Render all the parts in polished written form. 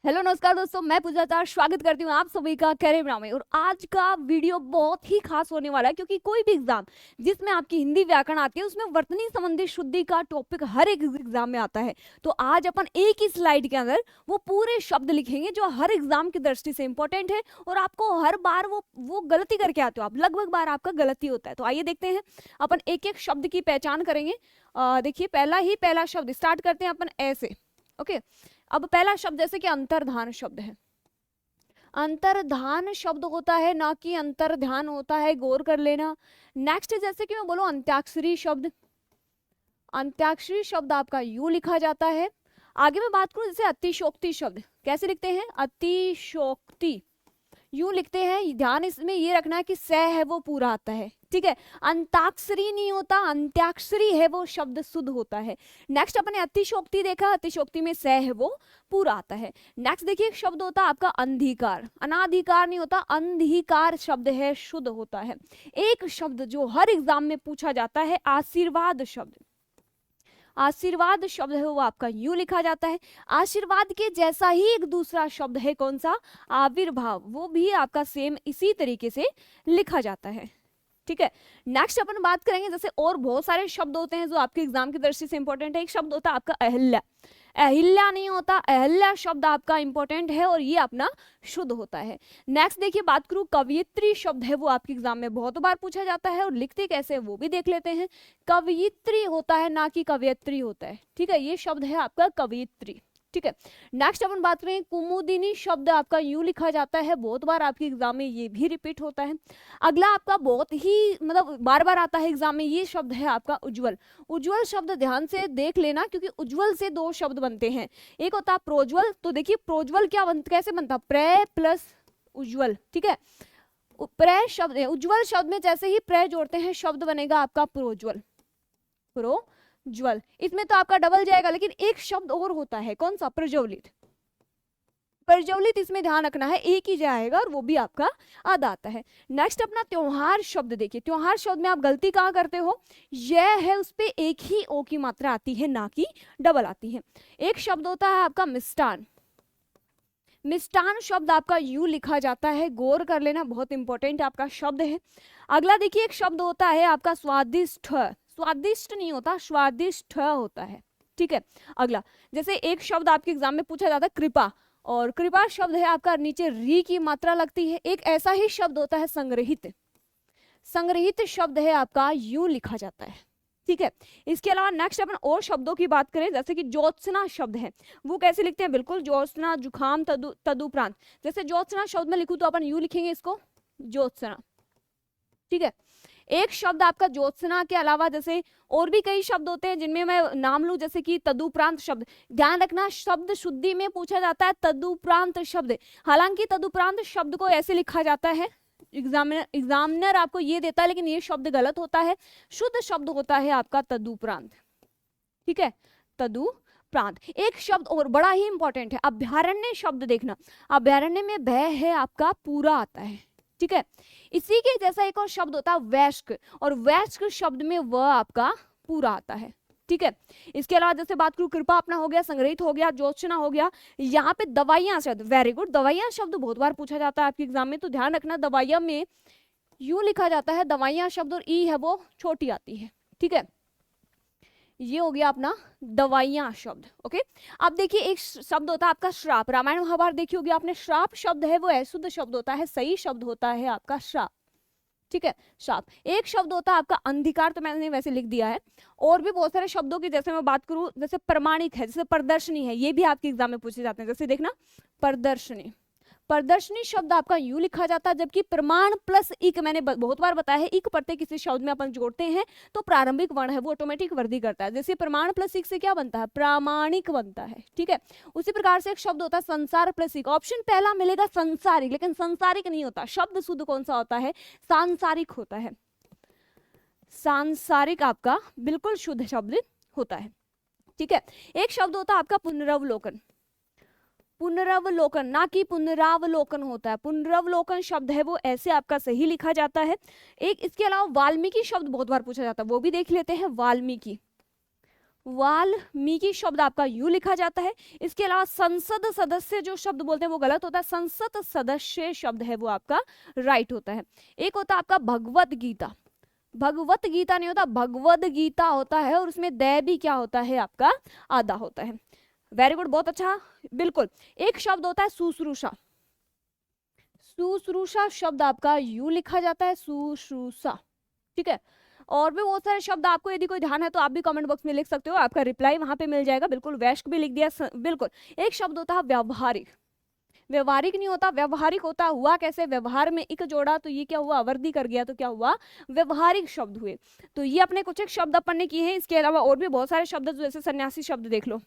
Hello नमस्कार दोस्तों, मैं पूजा चार स्वागत करती हूँ आप सभी का कैरियर में। और आज का वीडियो बहुत ही खास होने वाला है क्योंकि कोई भी एग्जाम जिसमें आपकी हिंदी व्याकरण आती है उसमें वर्तनी संबंधी शुद्धि का टॉपिक हर एक एग्जाम में आता है। तो आज अपन एक ही स्लाइड के अंदर वो पूरे शब्द लिखेंगे जो हर एग्जाम की दृष्टि से इंपॉर्टेंट है और आपको हर बार वो गलती करके आते हो आप, लगभग बार आपका गलती होता है। तो आइए देखते हैं, अपन एक एक शब्द की पहचान करेंगे। देखिए पहला शब्द स्टार्ट करते हैं अपन ऐसे। ओके, अब पहला शब्द जैसे कि अंतर्धान शब्द है। अंतर्धान शब्द होता है, ना कि अंतर्ध्यान होता है, गौर कर लेना। नेक्स्ट जैसे कि मैं बोलूं अंत्याक्षरी शब्द। अंत्याक्षरी शब्द आपका यू लिखा जाता है। आगे मैं बात करूं जैसे अतिशोक्ति शब्द, कैसे लिखते हैं? अतिशोक्ति यूं लिखते हैं। ध्यान इसमें ये रखना है कि स है वो पूरा आता है, ठीक है। अंताक्षरी नहीं होता, अंत्याक्षरी है वो शब्द शुद्ध होता है। नेक्स्ट अपने अतिशोक्ति देखा, अतिशोक्ति में स है वो पूरा आता है। नेक्स्ट देखिए एक शब्द होता है आपका अंधिकार, अनाधिकार नहीं होता, अंधिकार शब्द है, शुद्ध होता है। एक शब्द जो हर एग्जाम में पूछा जाता है आशीर्वाद शब्द। आशीर्वाद शब्द है वो आपका यू लिखा जाता है। आशीर्वाद के जैसा ही एक दूसरा शब्द है, कौन सा? आविर्भाव, वो भी आपका सेम इसी तरीके से लिखा जाता है, ठीक है। नेक्स्ट अपन बात करेंगे जैसे और बहुत सारे शब्द होते हैं जो आपके एग्जाम की दृष्टि से इंपॉर्टेंट है। एक शब्द होता है आपका अहिल्या। अहिल्या नहीं होता, अहिल्या शब्द आपका इंपॉर्टेंट है और ये अपना शुद्ध होता है। नेक्स्ट देखिए बात करूं कवयित्री शब्द है, वो आपके एग्जाम में बहुत बार पूछा जाता है और लिखते कैसे है वो भी देख लेते हैं। कवयित्री होता है, ना कि कवयित्री होता है, ठीक है। ये शब्द है आपका कवयित्री, ठीक है। नेक्स्ट अपन बात करें कुमुदिनी शब्द आपका यू लिखा जाता है, बहुत बार आपके एग्जाम में ये भी रिपीट होता है। अगला आपका बहुत ही मतलब बार बार आता है एग्जाम में, ये शब्द है आपका उज्जवल। उज्जवल शब्द ध्यान से देख लेना क्योंकि उज्जवल से दो शब्द बनते हैं, एक होता है प्रोज्वल। तो देखिए प्रोज्वल कैसे बनता? प्र प्लस उज्जवल, ठीक है। प्र शब्द उज्जवल शब्द में जैसे ही प्र जोड़ते हैं शब्द बनेगा आपका प्रोज्वल, प्रोज्वल। इसमें तो आपका डबल जाएगा, लेकिन एक शब्द और होता है, कौन सा? प्रज्वलित। प्रज्वलित इसमें ध्यान रखना है, एक ही जाएगा और वो भी आपका आधा आता है। नेक्स्ट अपना त्योहार शब्द देखिए। त्योहार शब्द में आप गलती कहाँ करते हो? यह है उस पे एक ही ओ की मात्रा आती है, ना कि डबल आती है। एक शब्द होता है आपका मिष्टान। मिष्टान शब्द आपका यू लिखा जाता है, गौर कर लेना, बहुत इंपॉर्टेंट आपका शब्द है। अगला देखिए एक शब्द होता है आपका स्वादिष्ट। स्वादिष्ट नहीं होता, स्वादिष्ट होता है, ठीक है। अगला जैसे एक शब्द आपके एग्जाम में पूछा जाता है कृपा, और कृपा शब्द है आपका नीचे री की मात्रा लगती है। एक ऐसा ही शब्द होता है संग्रहित। संग्रहित शब्द है आपका यू लिखा जाता है, ठीक है। इसके अलावा नेक्स्ट अपन और शब्दों की बात करें जैसे कि ज्योत्सना शब्द है, वो कैसे लिखते हैं? बिल्कुल ज्योत्सना, जुखाम, तदुपरांत। जैसे ज्योत्सना शब्द में लिखूं तो अपन यू लिखेंगे इसको, ज्योत्सना, ठीक है। एक शब्द आपका ज्योत्सना के अलावा जैसे और भी कई शब्द होते हैं जिनमें मैं नाम लूं, जैसे कि तदुपरांत शब्द। ध्यान रखना शब्द शुद्धि में पूछा जाता है तदुपरांत शब्द, हालांकि तदुपरांत शब्द को ऐसे लिखा जाता है, एग्जामिनर आपको ये देता है, लेकिन ये शब्द गलत होता है। शुद्ध शब्द होता है आपका तदुपरांत, ठीक है, तदुपरांत। एक शब्द और बड़ा ही इंपॉर्टेंट है, अभ्यारण्य शब्द देखना। अभ्यारण्य में भय है आपका पूरा आता है, ठीक है। इसी के जैसा एक और शब्द होता है वैश्क, और वैश्क शब्द में व आपका पूरा आता है, ठीक है। इसके अलावा जैसे बात करूं कृपा अपना हो गया, संग्रहित हो गया, ज्योत्सना हो गया। यहाँ पे दवाइयां शब्द, वेरी गुड, दवाइयां शब्द बहुत बार पूछा जाता है आपके एग्जाम में, तो ध्यान रखना दवाइयां में यू लिखा जाता है दवाइयां शब्द और ई है वो छोटी आती है, ठीक है। ये हो गया अपना दवाइयां शब्द, ओके। अब देखिए एक शब्द होता है आपका श्राप। रामायण महाभारत देखी होगी आपने, श्राप शब्द है वो अशुद्ध शब्द होता है, सही शब्द होता है आपका श्राप, ठीक है, श्राप। एक शब्द होता है आपका अंधिकार, तो मैंने वैसे लिख दिया है। और भी बहुत सारे शब्दों की जैसे मैं बात करूं, जैसे प्रमाणिक है, जैसे प्रदर्शनी है, ये भी आपके एग्जाम में पूछे जाते हैं। जैसे देखना प्रदर्शनी, प्रदर्शनी शब्द आपका यू लिखा जाता है, जबकि प्रमाण प्लस इक मैंने बहुत बार बताया है, इक प्रत्यय किसी शब्द में अपन जोड़ते हैं तो प्रारंभिक वर्ण है वो ऑटोमेटिक वृद्धि करता है। जैसे प्रमाण प्लस इक से क्या बनता है? प्रामाणिक बनता है, ठीक है। उसी प्रकार से एक शब्द होता है संसार प्लस इक। ऑप्शन पहला मिलेगा संसारिक, लेकिन संसारिक नहीं होता, शब्द शुद्ध कौन सा होता है? सांसारिक होता है। सांसारिक आपका बिल्कुल शुद्ध शब्द होता है, ठीक है। एक शब्द होता है आपका पुनरावलोकन। पुनरावलोकन, ना कि पुनरावलोकन होता है। पुनरावलोकन शब्द है वो ऐसे आपका सही लिखा जाता है। एक इसके अलावा वाल्मीकि शब्द बहुत बार पूछा जाता है, वो भी देख लेते हैं। वाल्मीकि, वाल्मीकि शब्द आपका यू लिखा जाता है। इसके अलावा संसद सदस्य जो शब्द बोलते हैं वो गलत होता है, संसद सदस्य शब्द है वो आपका राइट होता है। एक होता है आपका भगवत गीता, भगवत गीता नहीं होता, भगवद गीता होता है, और उसमें दय भी क्या होता है आपका आधा होता है। वेरी गुड, बहुत अच्छा, बिल्कुल। एक शब्द होता है शुश्रूषा, शुश्रूषा शब्द आपका यू लिखा जाता है, शुश्रूषा, ठीक है। और भी बहुत सारे शब्द आपको यदि कोई ध्यान है तो आप भी कमेंट बॉक्स में लिख सकते हो, आपका रिप्लाई वहां पे मिल जाएगा, बिल्कुल। वैश्क भी लिख दिया, बिल्कुल। एक शब्द होता है व्यवहारिक, व्यवहारिक नहीं होता, व्यवहारिक होता, हुआ कैसे, व्यवहार में एक जोड़ा तो ये क्या हुआ, अवधि कर गया तो क्या हुआ, व्यवहारिक शब्द हुए। तो ये अपने कुछ एक शब्द अपन ने किए हैं। इसके अलावा और भी बहुत सारे शब्द, जैसे सन्यासी शब्द देख लो,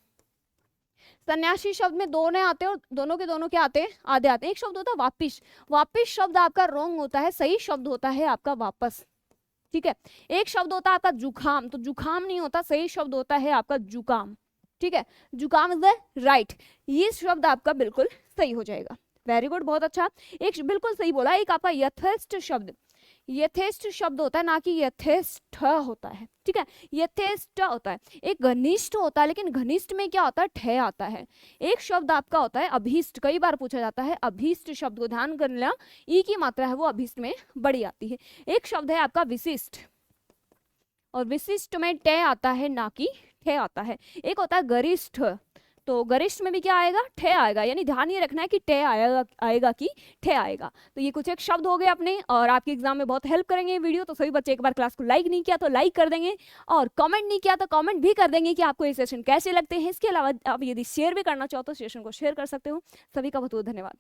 सन्यासी शब्द में दो ने आते हैं और दोनों के दोनों क्या आते हैं, आधे आते हैं। एक शब्द होता है वापिस, वापिस शब्द आपका रॉन्ग होता है, सही शब्द होता है आपका वापस, ठीक है। एक शब्द होता है आपका जुखाम, तो जुखाम नहीं होता, सही शब्द होता है आपका जुकाम, ठीक है। जुकाम इज द राइट, ये शब्द आपका बिल्कुल सही हो जाएगा। वेरी गुड, बहुत अच्छा, एक बिल्कुल सही बोला। एक आपका यथेष्ट शब्द, यथेष्ट शब्द होता है, ना कि यथेष्ट होता है, ठीक है, यथेष्ट होता है। एक घनिष्ठ होता है, लेकिन घनिष्ठ में क्या होता है, ठे आता है। एक शब्द आपका होता है अभीष्ट, कई बार पूछा जाता है, अभीष्ट शब्द को ध्यान कर लेना, ई की मात्रा है वो अभीष्ट में बड़ी आती है। एक शब्द है आपका विशिष्ट, और विशिष्ट में टे आता है, ना कि ठे आता है। एक होता है गरिष्ठ, तो गरिष्ठ में भी क्या आएगा, ठे आएगा, यानी ध्यान ये रखना है कि टे आएगा कि ठे आएगा। तो ये कुछ एक शब्द हो गए अपने, और आपके एग्जाम में बहुत हेल्प करेंगे ये वीडियो। तो सभी बच्चे एक बार क्लास को लाइक नहीं किया तो लाइक कर देंगे, और कमेंट नहीं किया तो कमेंट भी कर देंगे कि आपको ये सेशन कैसे लगते हैं। इसके अलावा आप यदि शेयर भी करना चाहो तो सेशन को शेयर कर सकते हो। सभी का बहुत बहुत धन्यवाद।